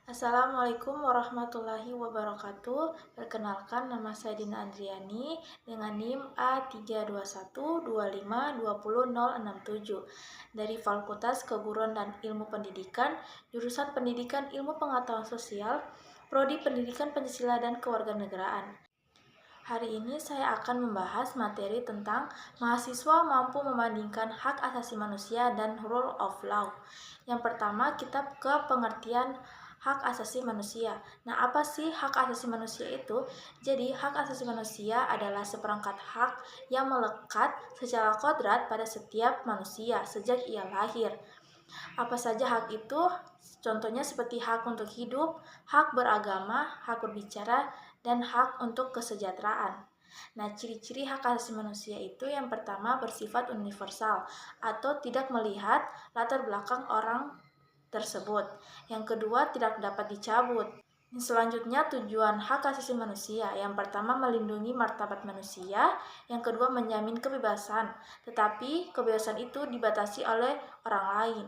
Assalamualaikum warahmatullahi wabarakatuh. Perkenalkan, nama saya Dina Andriani dengan NIM A32125200067 dari Fakultas Keguruan dan Ilmu Pendidikan, jurusan Pendidikan Ilmu Pengetahuan Sosial, Prodi Pendidikan Pancasila dan Kewarganegaraan. Hari ini saya akan membahas materi tentang mahasiswa mampu membandingkan hak asasi manusia dan rule of law. Yang pertama, kita ke pengertian hak asasi manusia. Nah, apa sih hak asasi manusia itu? Jadi, hak asasi manusia adalah seperangkat hak yang melekat secara kodrat pada setiap manusia sejak ia lahir. Apa saja hak itu? Contohnya seperti hak untuk hidup, hak beragama, hak berbicara, dan hak untuk kesejahteraan. Nah, ciri-ciri hak asasi manusia itu yang pertama bersifat universal atau tidak melihat latar belakang orang tersebut. Yang kedua tidak dapat dicabut. Selanjutnya tujuan hak asasi manusia. Yang pertama melindungi martabat manusia, yang kedua menjamin kebebasan, tetapi kebebasan itu dibatasi oleh orang lain.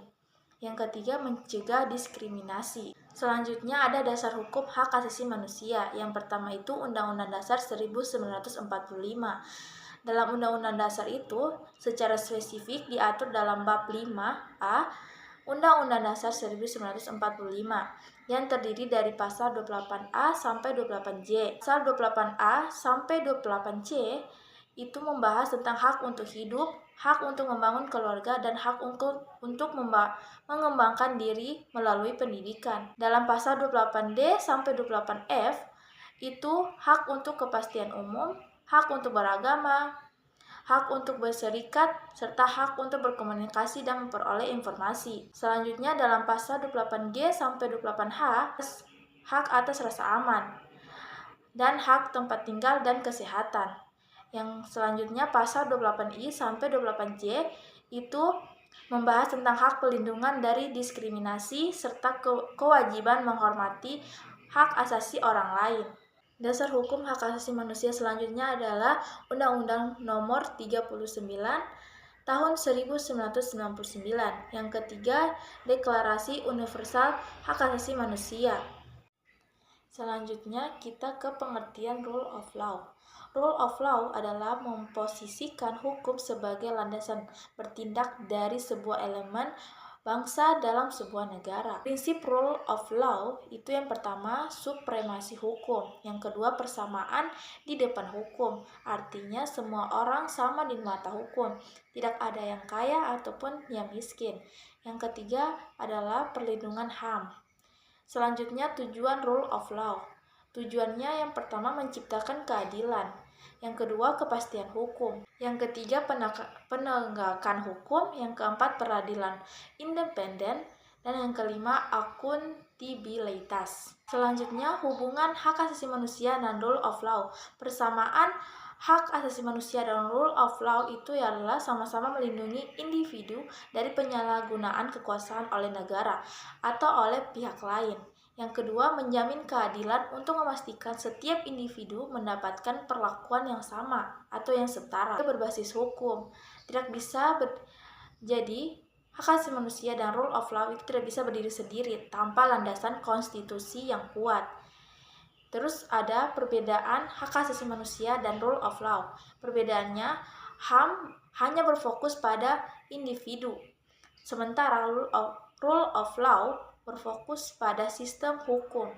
Yang ketiga mencegah diskriminasi. Selanjutnya ada dasar hukum hak asasi manusia. Yang pertama itu Undang-Undang Dasar 1945. Dalam Undang-Undang Dasar itu secara spesifik diatur dalam bab 5A Undang-Undang Dasar 1945 yang terdiri dari pasal 28A sampai 28J. Pasal 28A sampai 28C itu membahas tentang hak untuk hidup, hak untuk membangun keluarga, dan hak untuk mengembangkan diri melalui pendidikan. Dalam pasal 28D sampai 28F itu hak untuk kepastian umum, hak untuk beragama, hak untuk berserikat, serta hak untuk berkomunikasi dan memperoleh informasi. Selanjutnya dalam pasal 28G sampai 28H, hak atas rasa aman, dan hak tempat tinggal dan kesehatan. Yang selanjutnya pasal 28I sampai 28J itu membahas tentang hak pelindungan dari diskriminasi serta kewajiban menghormati hak asasi orang lain. Dasar hukum hak asasi manusia selanjutnya adalah Undang-Undang Nomor 39 Tahun 1999. Yang ketiga, Deklarasi Universal Hak Asasi Manusia. Selanjutnya kita ke pengertian rule of law. Rule of law adalah memposisikan hukum sebagai landasan bertindak dari sebuah elemen bangsa dalam sebuah negara. Prinsip rule of law itu yang pertama supremasi hukum, yang kedua persamaan di depan hukum, artinya semua orang sama di mata hukum, tidak ada yang kaya ataupun yang miskin. Yang ketiga adalah perlindungan HAM. Selanjutnya tujuan rule of law. Tujuannya yang pertama menciptakan keadilan, yang kedua kepastian hukum, yang ketiga penegakan hukum, yang keempat peradilan independen, dan yang kelima akuntabilitas. Selanjutnya hubungan hak asasi manusia dan rule of law. Persamaan hak asasi manusia dan rule of law itu adalah sama-sama melindungi individu dari penyalahgunaan kekuasaan oleh negara atau oleh pihak lain. Yang kedua, menjamin keadilan untuk memastikan setiap individu mendapatkan perlakuan yang sama atau yang setara. Berbasis hukum. Jadi, hak asasi manusia dan rule of law itu tidak bisa berdiri sendiri tanpa landasan konstitusi yang kuat. Terus ada perbedaan hak asasi manusia dan rule of law. Perbedaannya, HAM hanya berfokus pada individu, sementara rule of law berfokus pada sistem hukum.